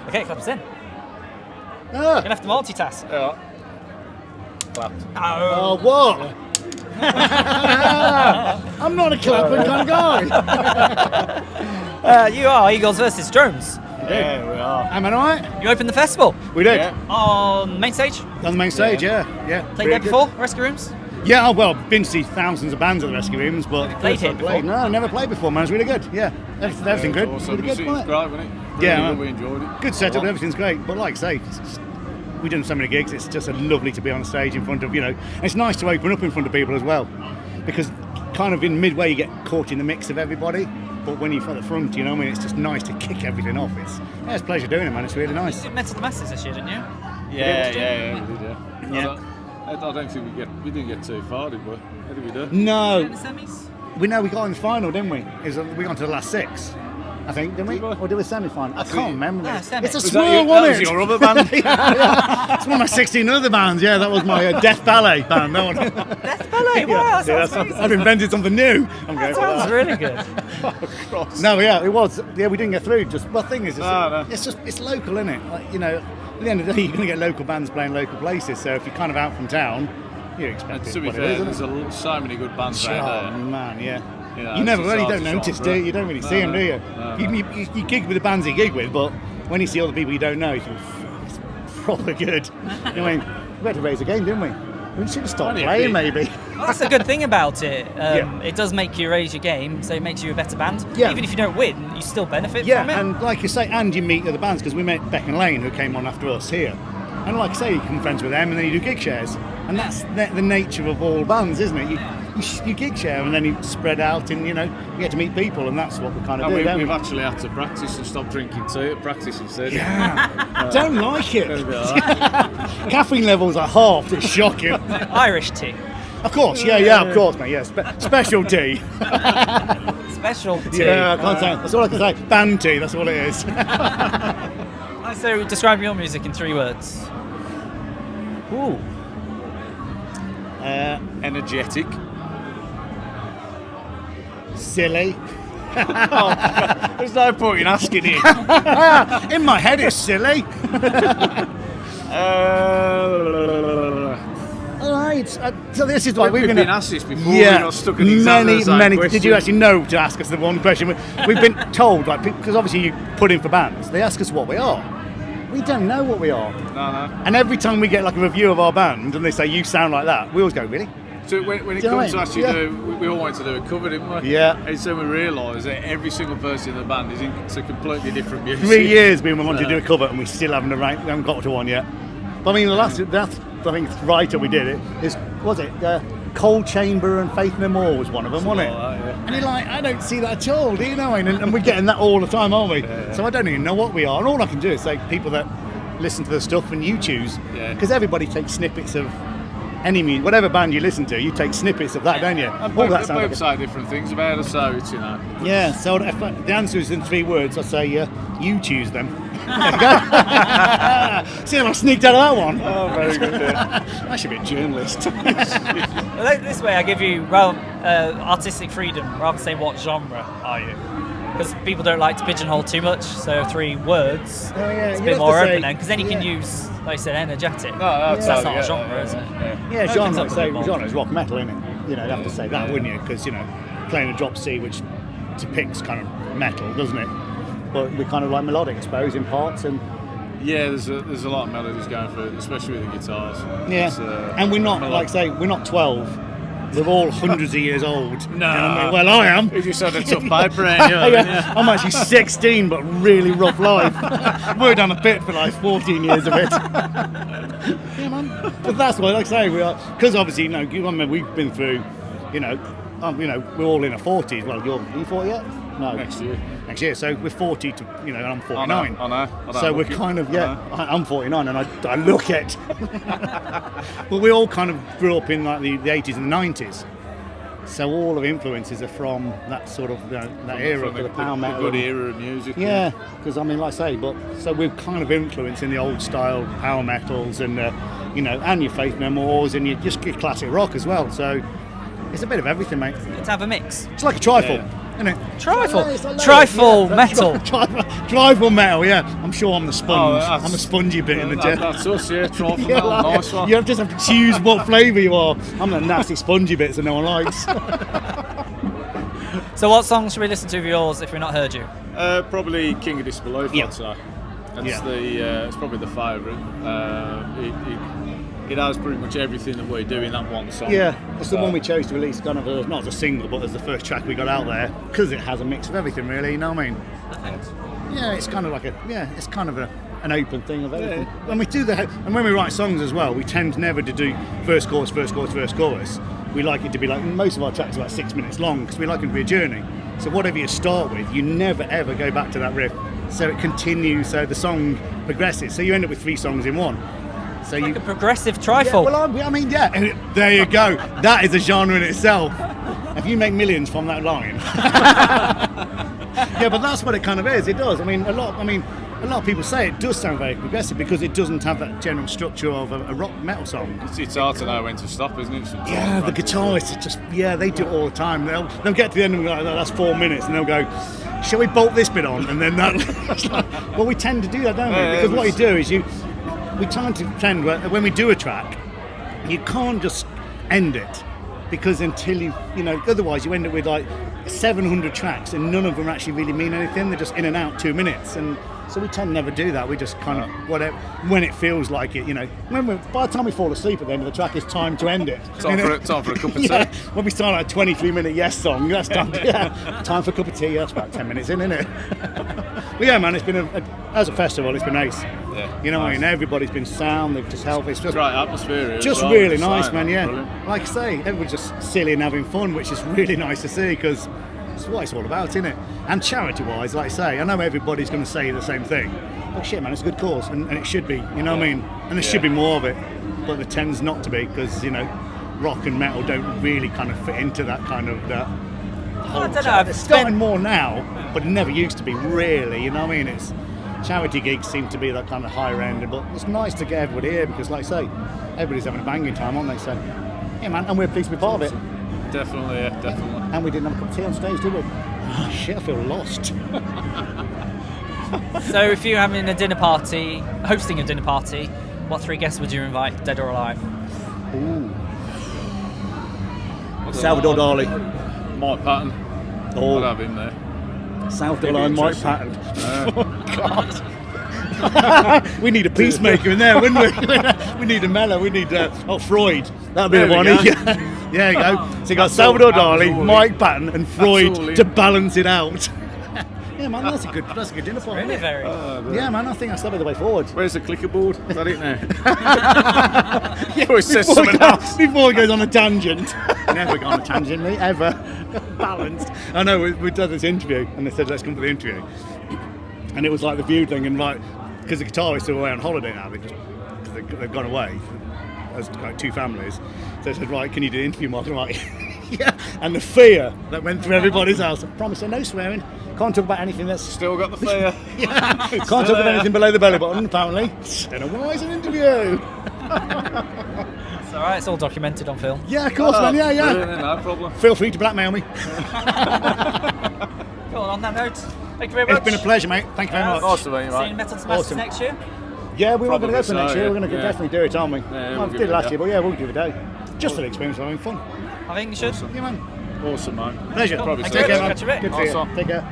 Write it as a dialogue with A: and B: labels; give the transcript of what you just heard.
A: Okay, claps in. You're
B: Ah.
A: going to have to multitask.
C: Yeah. Clapped.
B: Oh, what? I'm not a clapping kind of guy.
A: You are Eagles versus Drones.
C: Yeah, we are.
B: Am I right?
A: You opened the festival
B: We did.
C: Yeah.
A: on main stage.
B: On the main stage, yeah.
A: Played there before, Rescue Rooms.
B: Yeah, well, been to see thousands of bands at the Rescue Rooms, but
A: Played here
B: first I
A: before?
B: No, never played before, man. It was really good. Yeah, everything good.
C: Awesome.
B: Really good,
C: It was
B: wasn't it?
C: great, wasn't it?
B: Yeah,
C: Really
B: man.
C: good, we enjoyed it.
B: Good setup, everything's great. But like I say, we've done so many gigs. It's just lovely to be on stage in front of, and it's nice to open up in front of people as well, because kind of in midway you get caught in the mix of everybody. But when you're at the front, it's just nice to kick everything off. It's a pleasure doing it, man. It's really nice.
A: You did Metal to the Masses this year, didn't you?
C: Yeah, we did,
B: Yeah.
C: I don't think we didn't get too far, did we? How did we do?
B: No,
A: In the semis?
B: we got in the final, didn't we? We got to the last 6. I think, didn't we?
C: Did we?
B: Or did we semi-final? I can't remember.
A: No, semi.
B: It's a
A: Was
C: that
B: small
C: your-
B: one.
C: that was
B: it?
C: your other band?
B: yeah. It's one of my 16 other bands. Yeah, that was my Death Ballet band. That one.
A: Death Ballet, wow, that sounds amazing.
B: I've invented something new. I'm
A: That
B: going for
A: sounds
B: that.
A: really good.
B: No, yeah, it was. Yeah, we didn't get through. The thing is,
C: No.
B: it's local, isn't it? Like, at the end of the day, you're going to get local bands playing local places. So if you're kind of out from town, you expect
C: And
B: it.
C: to be
B: what it
C: fair,
B: is,
C: there's
B: isn't
C: so many good bands
B: it?
C: out
B: Oh
C: there.
B: man, yeah.
C: Yeah,
B: You never
C: it's
B: really
C: hard
B: don't
C: to
B: notice,
C: shop
B: do
C: for
B: you?
C: it.
B: You don't really
C: No,
B: see them,
C: no.
B: do you?
C: No,
B: You gig with the bands you gig with, but when you see other people you don't know, you think, it's proper good. We had to raise the game, didn't we? We should have stopped
C: Only a
B: playing,
C: bit.
B: maybe.
A: Well, that's a good thing about it.
B: Yeah.
A: It does make you raise your game, so it makes you a better band.
B: Yeah.
A: Even if you don't win, you still benefit
B: Yeah,
A: from it.
B: and like you say, and you meet other bands, because we met Beck and Lane, who came on after us here. And like I say, you become friends with them, and then you do gig shares. And that's the nature of all bands, isn't it? You gig share, and then you spread out, and you get to meet people, and that's what we kind of
C: And
B: do. don't
C: we've
B: we?
C: actually had to practice and stop drinking tea at practice instead.
B: Yeah, don't like it.
C: It'll be all right.
B: Caffeine levels are halved. It's shocking.
A: Irish tea.
B: Of course, yeah, of course, mate. Yeah, special tea.
A: Special tea.
B: Yeah, I can't say. That's all I can say. Band tea. That's all it is.
A: So describe your music in 3 words.
B: Ooh.
C: Energetic.
B: Silly.
C: There's no point in asking it.
B: In my head, it's silly. Right. So this is why
C: We've
B: we're
C: been
B: going to.
C: asked this before. We got stuck in the
B: many.
C: question.
B: Did you actually know to ask us the one question? We've been told, like, because obviously you put in for bands, they ask us what we are. We don't know what we are.
C: No.
B: And every time we get like a review of our band and they say you sound like that, we always go, really?
C: So when it
B: Do you know
C: comes to
B: what I
C: actually
B: mean?
C: do, we all wanted to do a cover, didn't we?
B: Yeah.
C: And so we realised that every single person in the band is into completely different music.
B: 3 years we wanted to do a cover and we still haven't got to one yet. But I mean, that I think writer we did it is, was it Cold Chamber and Faith No More was one of them, wasn't it?
C: Like that, yeah.
B: And you're like, I don't see that at all, do you know? And we're getting that all the time, aren't we?
C: Yeah.
B: So I don't even know what we are. And all I can do is say people that listen to the stuff and you choose.
C: Yeah.
B: Because everybody takes snippets of any music, whatever band you listen to, you take snippets of that, don't you?
C: And
B: All
C: both
B: that sounds like
C: say different things about us, so it's,
B: yeah, so if the answer is in 3 words, I say you choose them. There you go. See if I sneaked out of that one.
C: Oh, very good. Yeah.
B: I should be a journalist.
A: Well, this way I give you artistic freedom rather than saying what genre are you. Because people don't like to pigeonhole too much, so 3 words.
B: Oh, yeah,
A: It's a
B: you'd
A: bit
B: have
A: more
B: to say-
A: open then, because then you can
B: yeah.
A: use, like you said, energetic.
C: No,
A: That's not
C: totally,
A: a genre, is it?
B: Yeah,
A: Opens
B: genre,
A: up a
B: say,
A: bit more.
B: genre is rock metal, isn't it? You'd have to say that,
C: Yeah.
B: wouldn't you? Because, playing a drop C, which depicts kind of metal, doesn't it? But we kind of like melodic, I suppose, in parts. And
C: Yeah, there's a lot of melodies going through it, especially with the guitars.
B: yeah,
C: It's,
B: and we're not,
C: melodic.
B: like say, we're not 12. We're all hundreds of years old.
C: No.
B: Well, I am.
C: You just had a tough piper, ain't you?
B: Yeah, I'm actually 16, but really rough life. We're down a pit for like 14 years of it. Yeah, man. But that's why, like I say, we are, because obviously, we've been through, we're all in our 40s. Well, are you 40 yet? No.
C: Next year.
B: Next year. So we're 40 to, and I'm 49.
C: I know.
B: So we're kind of, I'm 49 and I look it. But we all kind of grew up in like the 80s and the 90s. So all of the influences are from that sort of, that era,
C: From
B: the power metal.
C: The good era of music.
B: Yeah, because I mean, like I say, so we're kind of influencing the old style power metals and, and your Faith No Mores and your classic rock as well. So it's a bit of everything, mate.
A: Good to have a mix.
B: It's like a trifle. isn't it?
A: Trifle.
B: I love it.
A: Trifle
B: Yeah,
A: metal.
B: Trifle metal, yeah. I'm sure I'm the sponge.
C: Oh,
B: I'm a spongy bit in the gym.
C: That's us, yeah. Trifle
B: Yeah,
C: metal,
B: like,
C: nice one.
B: you just have to choose what flavour you are. I'm the nasty spongy bits that no one likes.
A: So what songs should we listen to of yours if we've not heard you?
C: Probably King of Disbelief,
B: Yeah.
C: I'd say. That's
B: Yeah.
C: it's probably the favourite. It has pretty much everything that we do in that one song.
B: Yeah, it's the one we chose to release kind of not as a single, but as the first track we got out there, because it has a mix of everything, really. You know what I mean? Yeah, it's kind of like it's kind of an open thing of everything.
C: Yeah.
B: When we do and when we write songs as well, we tend never to do first chorus, first chorus, first chorus. We like it to be like, most of our tracks are about 6 minutes long because we like them to be a journey. So whatever you start with, you never ever go back to that riff. So it continues, so the song progresses. So you end up with 3 songs in one. So
A: Like a progressive trifle.
B: Yeah, well, I mean, yeah. There you go. That is a genre in itself. If you make millions from that line. Yeah, but that's what it kind of is. It does. I mean, a lot of people say it does sound very progressive because it doesn't have that general structure of a rock metal song.
C: It's hard to know when to stop, isn't it? Sometimes,
B: Yeah, the
C: right?
B: guitarists are just, they do it all the time. They'll get to the end and be like, that's 4 minutes, and they'll go, shall we bolt this bit on? And then that. Well, we tend to do that, don't we?
C: Yeah,
B: Because what you do is we tend to pretend when we do a track, you can't just end it, because until otherwise you end up with like 700 tracks and none of them actually really mean anything. They're just in and out 2 minutes, and so we tend never do that. We just kind of whatever when it feels like it. By the time we fall asleep at the end of the track, it's time to end it.
C: Time for a cup of tea.
B: Yeah, when we start like a 23-minute Yes song, that's time. Time for a cup of tea. That's about 10 minutes in, isn't it? But yeah, man, it's been as a festival, it's been ace.
C: Yeah,
B: You know what I
C: nice.
B: mean? Everybody's been sound. They've just helped. It's just
C: Great atmosphere. as
B: just
C: well,
B: really
C: just
B: nice,
C: saying,
B: man. Yeah,
C: brilliant.
B: like I say, everyone's just silly and having fun, which is really nice to see because it's what it's all about, isn't it? And charity-wise, like I say, I know everybody's going to say the same thing, but shit, man, it's a good cause, and it should be. You know what I mean? And there should be more of it, but there tends not to be because rock and metal don't really kind of fit into that kind of that.
A: I don't know.
B: It's starting more now, but it never used to be really. You know what I mean? It's charity gigs seem to be that kind of higher end, but it's nice to get everybody here because, like I say, everybody's having a banging time, aren't they? So, yeah, man, and we're pleased to be part of it.
C: Definitely, yeah, definitely.
B: And we didn't have a cup of tea on stage, did we? Oh, shit, I feel lost.
A: So if you're having a dinner party, hosting a dinner party, what 3 guests would you invite, dead or alive?
B: Ooh. Salvador Dali.
C: Mike Patton.
B: Oh.
C: I'd have him there.
B: Salvador
C: Maybe
B: Dali, Mike
C: interesting.
B: Patton. Oh, God. We need a peacemaker in there, wouldn't we? We need a mellow. We need Freud. That'd be
C: There
B: the
C: we
B: one.
C: go.
B: Yeah. There you go. So you got
C: That's
B: Salvador
C: all-
B: Dali,
C: that's all
B: Mike
C: in.
B: Patton, and
C: all
B: Freud
C: in.
B: to balance it out. Yeah, man, that's a good dinner party.
A: Really
B: isn't it?
A: very.
B: Yeah, man, I think that's the way forward.
C: Where's the clicker board? Is that it now? Always says something else.
B: Before it goes on a tangent. Never go on a tangent, mate, ever. Balanced. I know, we've done this interview, and they said, let's come for the interview. And it was like the View thing, and like, because the guitarists are away on holiday now, they've gone away. There's like 2 families. So they said, right, can you do the interview, Mark? And I'm like, yeah. And the fear that went through everybody's house. I promise, no swearing. Can't talk about anything that's...
C: Still got the fear.
B: Yeah. Can't talk about anything below the belly button, apparently. Then why is an interview?
A: It's alright, it's all documented on film.
B: Yeah, of course, man. Yeah, yeah.
C: Brilliant, no problem.
B: Feel free to blackmail me.
A: Cool, on that note, thank you very much.
B: It's been a pleasure, mate. Thank you very much.
C: Nice to meet you,
A: See you
C: mate.
A: in Metal to Masters
B: Awesome.
A: next year.
B: Yeah, we were going to go for
C: Probably
B: next
C: so,
B: year.
C: yeah.
B: We're going to
C: Yeah.
B: definitely do it, aren't we?
C: Yeah,
B: Well,
C: we'll
B: we
C: give
B: did
C: it
B: last
C: a
B: year,
C: go.
B: but yeah, we'll do it a day. Just for the experience of having fun.
A: I think you should.
B: Yeah, man.
C: Awesome, mate.
B: Pleasure.
C: Probably
A: Thank
C: so.
A: you
B: Take care,
A: very
B: man.
A: much. Catch you a bit.
B: Good to see you.
C: Awesome.
B: Take care.